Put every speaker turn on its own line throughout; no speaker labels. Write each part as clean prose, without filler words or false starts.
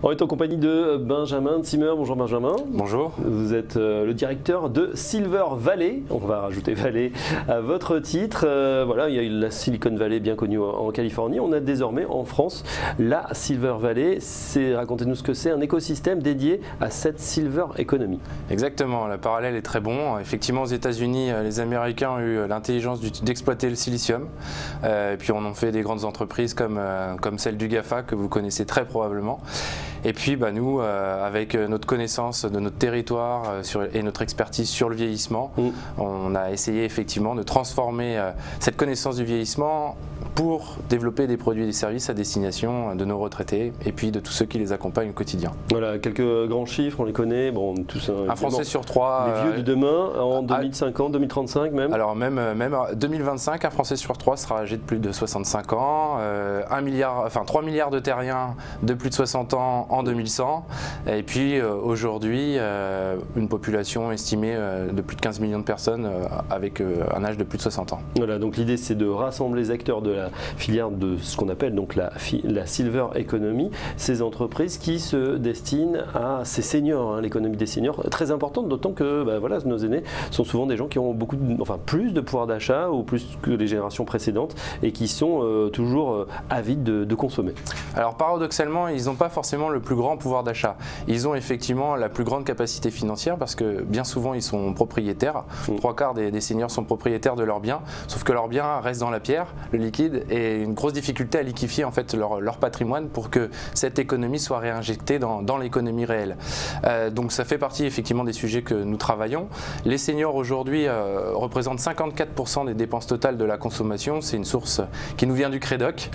On est en compagnie de Benjamin Zimmer. Bonjour Benjamin.
Bonjour.
Vous êtes le directeur de Silver Valley. On va rajouter Valley à votre titre. Voilà, il y a la Silicon Valley bien connue en Californie. On a désormais en France la Silver Valley. Racontez-nous ce que c'est, un écosystème dédié à cette Silver Economy.
Exactement, le parallèle est très bon. Effectivement, aux États-Unis, les Américains ont eu l'intelligence d'exploiter le silicium. Et puis on en fait des grandes entreprises comme celle du GAFA que vous connaissez très probablement. Et puis nous, avec notre connaissance de notre territoire et notre expertise sur le vieillissement, on a essayé effectivement de transformer cette connaissance du vieillissement pour développer des produits et des services à destination de nos retraités et puis de tous ceux qui les accompagnent au quotidien.
Voilà, quelques grands chiffres, on les connaît. Bon, tous,
un Français sur trois.
Les vieux de demain, en 2050, 2035 même.
Alors même 2025, un Français sur trois sera âgé de plus de 65 ans. 3 milliards de terriens de plus de 60 ans en 2100. Et puis aujourd'hui, une population estimée de plus de 15 millions de personnes avec un âge de plus de 60 ans.
Voilà, donc l'idée c'est de rassembler les acteurs de la filière de ce qu'on appelle donc la Silver Economy, ces entreprises qui se destinent à ces seniors, l'économie des seniors, très importante, d'autant que voilà, nos aînés sont souvent des gens qui ont plus de pouvoir d'achat ou plus que les générations précédentes et qui sont toujours avides de consommer.
Alors paradoxalement, ils n'ont pas forcément le plus grand pouvoir d'achat. Ils ont effectivement la plus grande capacité financière parce que bien souvent ils sont propriétaires. Trois quarts des seniors sont propriétaires de leurs biens, sauf que leurs biens restent dans la pierre, le liquide, et une grosse difficulté à liquéfier en fait leur patrimoine pour que cette économie soit réinjectée dans l'économie réelle. Donc ça fait partie effectivement des sujets que nous travaillons. Les seniors aujourd'hui représentent 54% des dépenses totales de la consommation. C'est une source qui nous vient du Crédoc.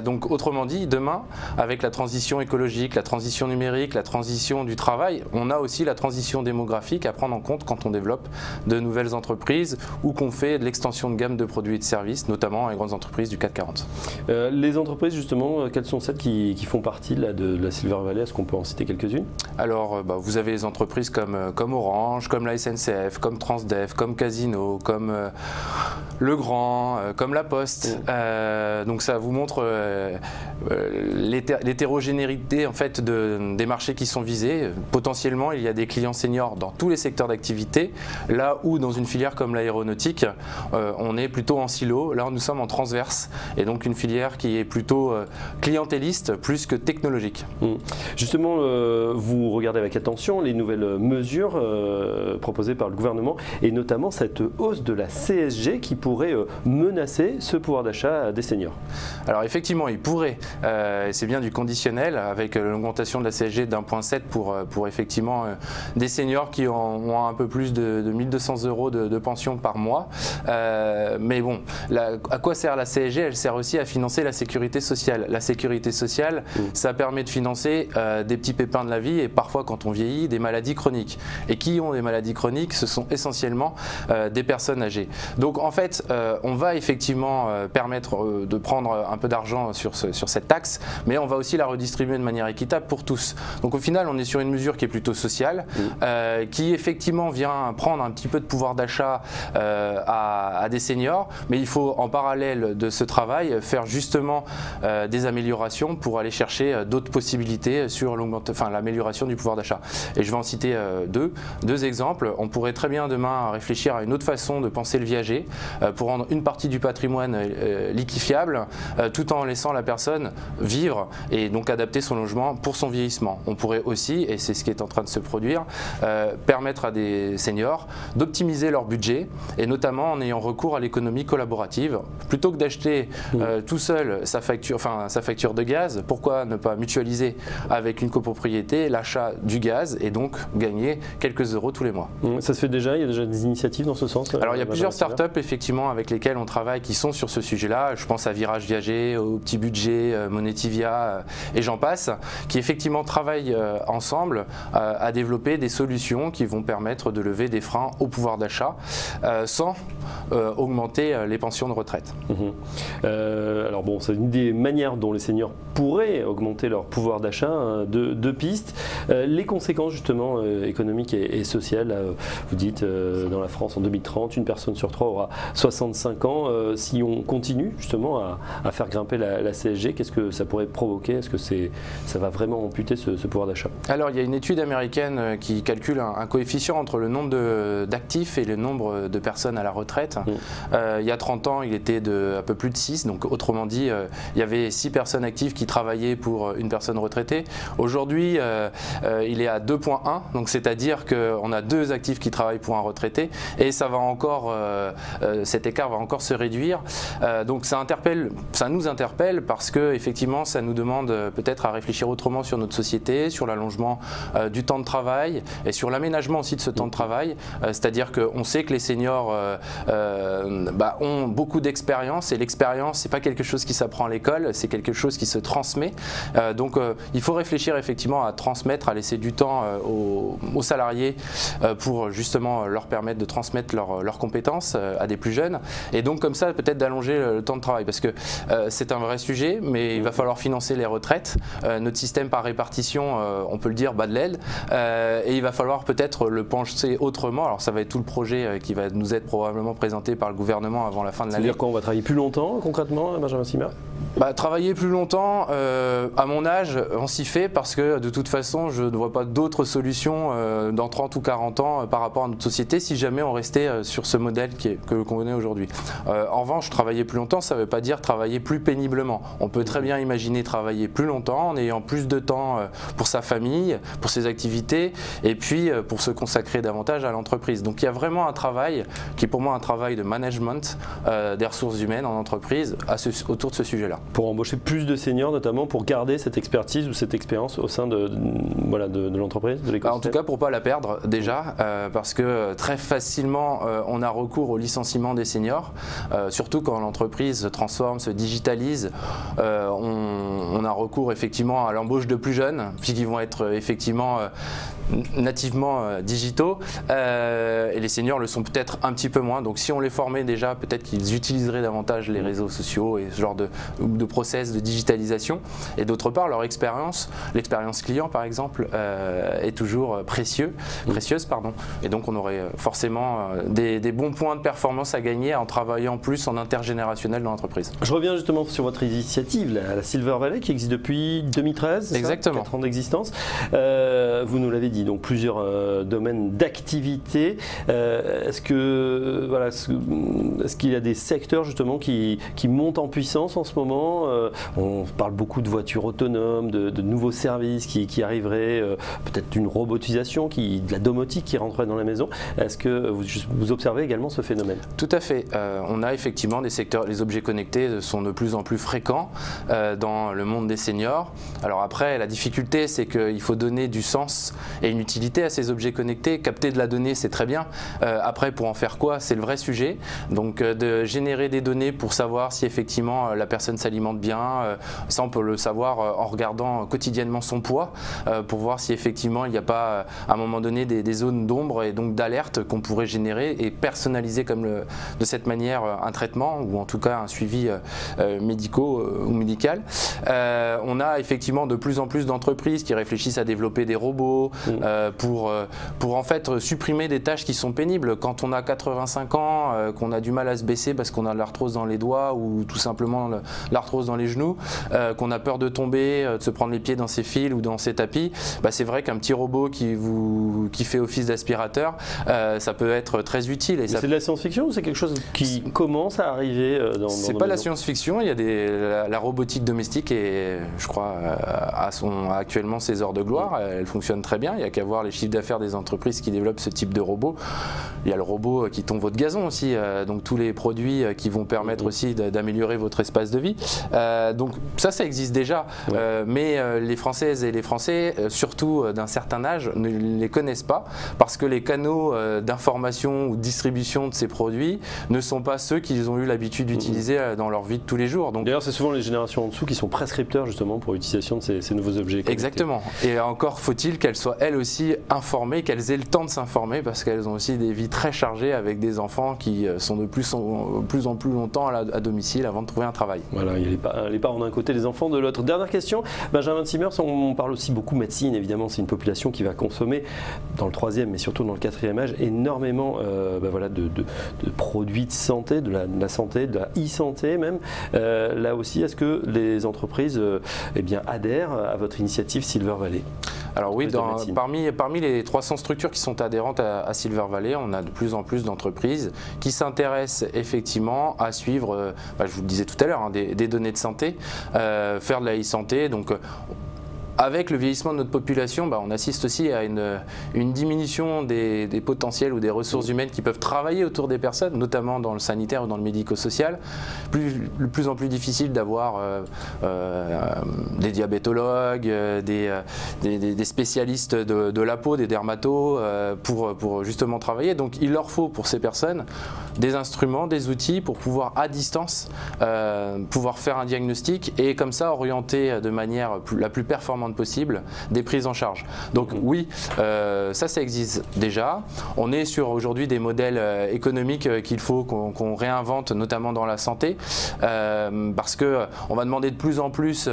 Donc autrement dit, demain, avec la transition écologique, la transition numérique, la transition du travail, on a aussi la transition démographique à prendre en compte quand on développe de nouvelles entreprises ou qu'on fait de l'extension de gamme de produits et de services, notamment les grandes entreprises du CAC 40.
Les entreprises justement, quelles sont celles qui font partie là, de la Silver Valley? Est-ce qu'on peut en citer quelques-unes?
Alors vous avez les entreprises comme Orange, comme la SNCF, comme Transdev, comme Casino, comme Legrand, comme La Poste. Donc ça vous montre l'hétérogénéité en fait des marchés qui sont visés. Potentiellement, il y a des clients seniors dans tous les secteurs d'activité, là où dans une filière comme l'aéronautique, on est plutôt en silo. Là, nous sommes en transverse, et donc une filière qui est plutôt clientéliste plus que technologique.
Justement, vous regardez avec attention les nouvelles mesures proposées par le gouvernement, et notamment cette hausse de la CSG qui pourrait menacer ce pouvoir d'achat des seniors.
Alors effectivement, il pourrait, c'est bien du conditionnel, avec l'augmentation de la CSG d'1,7 pour effectivement des seniors qui ont un peu plus de 1200 € de pension par mois. Mais bon, à quoi sert la CSG? Elle sert aussi à financer la sécurité sociale. La sécurité sociale, ça permet de financer des petits pépins de la vie et parfois quand on vieillit, des maladies chroniques. Et qui ont des maladies chroniques? Ce sont essentiellement des personnes âgées. Donc en fait, on va effectivement permettre de prendre un peu d'argent sur cette taxe, mais on va aussi la redistribuer de manière équitable pour tous. Donc au final, on est sur une mesure qui est plutôt sociale, qui effectivement vient prendre un petit peu de pouvoir d'achat à des seniors, mais il faut en parallèle de ce travail faire justement des améliorations pour aller chercher d'autres possibilités sur l'amélioration du pouvoir d'achat. Et je vais en citer deux exemples. On pourrait très bien demain réfléchir à une autre façon de penser le viager pour rendre une partie du patrimoine liquifiable tout en laissant la personne vivre et donc adapter son logement pour son vieillissement. On pourrait aussi, et c'est ce qui est en train de se produire, permettre à des seniors d'optimiser leur budget et notamment en ayant recours à l'économie collaborative. Plutôt que d'acheter tout seul sa facture de gaz, pourquoi ne pas mutualiser avec une copropriété l'achat du gaz et donc gagner quelques euros tous les mois.
Ça se fait déjà? Il y a déjà des initiatives dans ce sens?
Alors il y a plusieurs startups effectivement avec lesquelles on travaille qui sont sur ce sujet-là. Je pense à Virage Viager, au Petit Budget, Monetivia et j'en passe, qui effectivement travaillent ensemble à développer des solutions qui vont permettre de lever des freins au pouvoir d'achat sans augmenter les pensions de retraite.
Alors bon, c'est une des manières dont les seniors pourraient augmenter leur pouvoir d'achat, hein, deux pistes. Les conséquences justement économiques et sociales, vous dites dans la France en 2030, une personne sur 3 aura 65 ans. Si on continue justement à faire grimper la CSG, qu'est-ce que ça pourrait provoquer? Est-ce que ça va vraiment amputer ce pouvoir d'achat?
Alors il y a une étude américaine qui calcule un coefficient entre le nombre d'actifs et le nombre de personnes à la retraite. Il y a 30 ans, il était de un peu plus de 6, donc autrement dit, il y avait 6 personnes actives qui travaillaient pour une personne retraitée. Aujourd'hui, il est à 2,1, donc c'est-à-dire qu'on a 2 actifs qui travaillent pour un retraité, et ça va encore, cet écart va encore se réduire. Donc ça nous interpelle parce que effectivement, ça nous demande peut-être à réfléchir autrement sur notre société, sur l'allongement du temps de travail et sur l'aménagement aussi de ce temps de travail. C'est-à-dire qu'on sait que les seniors ont beaucoup d'expérience, et l'expérience, c'est pas quelque chose qui s'apprend à l'école, c'est quelque chose qui se transmet. Donc il faut réfléchir effectivement à transmettre, à laisser du temps aux salariés pour justement leur permettre de transmettre leurs compétences à des plus jeunes, et donc comme ça peut-être d'allonger le temps de travail, parce que c'est un vrai sujet, mais il va falloir financer les retraites. Notre système par répartition, on peut le dire, bat de l'aile, et il va falloir peut-être le penser autrement. Alors ça va être tout le projet qui va nous être probablement présenté par le gouvernement avant la fin de l'année.
C'est-à-dire qu'on va travailler plus longtemps concrètement, Benjamin Simard?
Travailler plus longtemps, à mon âge, on s'y fait, parce que de toute façon, je ne vois pas d'autres solutions dans 30 ou 40 ans par rapport à notre société, si jamais on restait sur ce modèle que l'on connaît aujourd'hui. En revanche, travailler plus longtemps, ça ne veut pas dire travailler plus péniblement. On peut très bien imaginer travailler plus longtemps en ayant plus de temps pour sa famille, pour ses activités, et puis pour se consacrer davantage à l'entreprise. Donc il y a vraiment un travail qui est pour moi un travail de management des ressources humaines en entreprise autour de ce sujet-là.
Pour embaucher plus de seniors, notamment pour garder cette expertise ou cette expérience au sein de l'entreprise, de l'écosystème?
En tout cas, pour ne pas la perdre déjà, parce que très facilement, on a recours au licenciement des seniors, surtout quand l'entreprise se transforme, se digitalise. On a recours effectivement à l'embauche de plus jeunes, puisqu'ils vont être effectivement nativement digitaux, et les seniors le sont peut-être un petit peu moins. Donc si on les formait déjà, peut-être qu'ils utiliseraient davantage les réseaux sociaux et ce genre de process de digitalisation. Et d'autre part, leur expérience, l'expérience client par exemple, est toujours précieuse. Et donc on aurait forcément des bons points de performance à gagner en travaillant plus en intergénérationnel dans l'entreprise.
Je reviens justement sur votre initiative, la Silver Valley, qui existe depuis 2013.
Exactement.
4 ans d'existence. Vous nous l'avez dit, donc plusieurs domaines d'activité. Est-ce qu'il y a des secteurs justement qui montent en puissance en ce moment? On parle beaucoup de voitures autonomes, de nouveaux services qui arriveraient, peut-être d'une robotisation, de la domotique qui rentrerait dans la maison. Est-ce que vous observez également ce phénomène?
Tout à fait. On a effectivement des secteurs, les objets connectés sont de plus en plus fréquents dans le monde des seniors. Alors après, la difficulté, c'est qu'il faut donner du sens et une utilité à ces objets connectés. Capter de la donnée, c'est très bien. Après, pour en faire quoi, c'est le vrai sujet. Donc de générer des données pour savoir si effectivement la personne s'alimente bien. Ça, on peut le savoir en regardant quotidiennement son poids, pour voir si effectivement il n'y a pas à un moment donné des zones d'ombre et donc d'alerte qu'on pourrait générer et personnaliser de cette manière un traitement, ou en tout cas un suivi médical. On a effectivement de plus en plus d'entreprises qui réfléchissent à développer des robots pour en fait supprimer des tâches qui sont pénibles. Quand on a 85 ans, qu'on a du mal à se baisser parce qu'on a de l'arthrose dans les doigts ou tout simplement l'arthrose dans les genoux, qu'on a peur de tomber, de se prendre les pieds dans ses fils ou dans ses tapis, c'est vrai qu'un petit robot qui fait office d'aspirateur, ça peut être très utile.
C'est de la science-fiction ou c'est quelque chose qui commence à arriver dans
C'est pas la science-fiction, il y a la robotique domestique et je crois a actuellement ses heures de gloire, elle fonctionne très bien, il n'y a qu'à voir les chiffres d'affaires des entreprises qui développent ce type de robot. Il y a le robot qui tombe votre gazon aussi, donc tous les produits qui vont permettre aussi d'améliorer votre espace de vie. Donc ça existe déjà, mais les Françaises et les Français, surtout d'un certain âge, ne les connaissent pas parce que les canaux d'information ou de distribution de ces produits ne sont pas ceux qu'ils ont eu l'habitude d'utiliser dans leur vie de tous les jours.
D'ailleurs, c'est souvent les générations en dessous qui sont prescripteurs justement pour l'utilisation de ces nouveaux objets connectés.
Exactement. Et encore faut-il qu'elles soient elles elles aussi informées, qu'elles aient le temps de s'informer parce qu'elles ont aussi des vies très chargées avec des enfants qui sont de plus en plus longtemps à domicile avant de trouver un travail.
Voilà, il y a les parents d'un côté, les enfants de l'autre. Dernière question, Benjamin Simmers, on parle aussi beaucoup médecine, évidemment c'est une population qui va consommer dans le 3e mais surtout dans le 4e âge énormément voilà, de produits de santé, de la santé, de la e-santé même. Là aussi, est-ce que les entreprises eh bien, adhèrent à votre initiative Silver Valley?
Alors oui, parmi les 300 structures qui sont adhérentes à Silver Valley, on a de plus en plus d'entreprises qui s'intéressent effectivement à suivre, je vous le disais tout à l'heure, hein, des données de santé, faire de la e-santé. Donc, avec le vieillissement de notre population, on assiste aussi à une diminution des potentiels ou des ressources humaines qui peuvent travailler autour des personnes, notamment dans le sanitaire ou dans le médico-social. De plus en plus difficile d'avoir des diabétologues, des spécialistes de la peau, des dermatos pour justement travailler. Donc il leur faut pour ces personnes des instruments, des outils pour pouvoir à distance pouvoir faire un diagnostic et comme ça orienter de manière la plus performante possible des prises en charge. Donc oui, ça existe déjà. On est sur aujourd'hui des modèles économiques qu'il faut qu'on réinvente, notamment dans la santé, parce qu'on va demander de plus en plus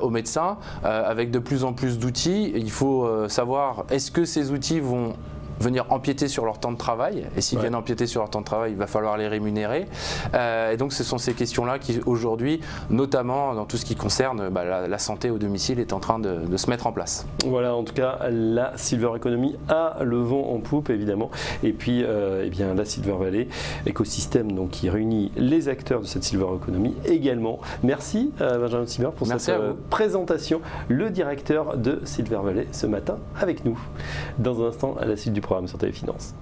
aux médecins, avec de plus en plus d'outils. Il faut savoir, est-ce que ces outils vont venir empiéter sur leur temps de travail, et s'ils viennent empiéter sur leur temps de travail, il va falloir les rémunérer. Et donc ce sont ces questions-là qui aujourd'hui, notamment dans tout ce qui concerne la santé au domicile, est en train de se mettre en place.
Voilà, en tout cas, la Silver Economy a le vent en poupe, évidemment. Et puis, eh bien, la Silver Valley, écosystème donc, qui réunit les acteurs de cette Silver Economy également. Merci Benjamin Simmers pour cette présentation, le directeur de Silver Valley ce matin avec nous. Dans un instant, à la suite du programme sur Téléfinance.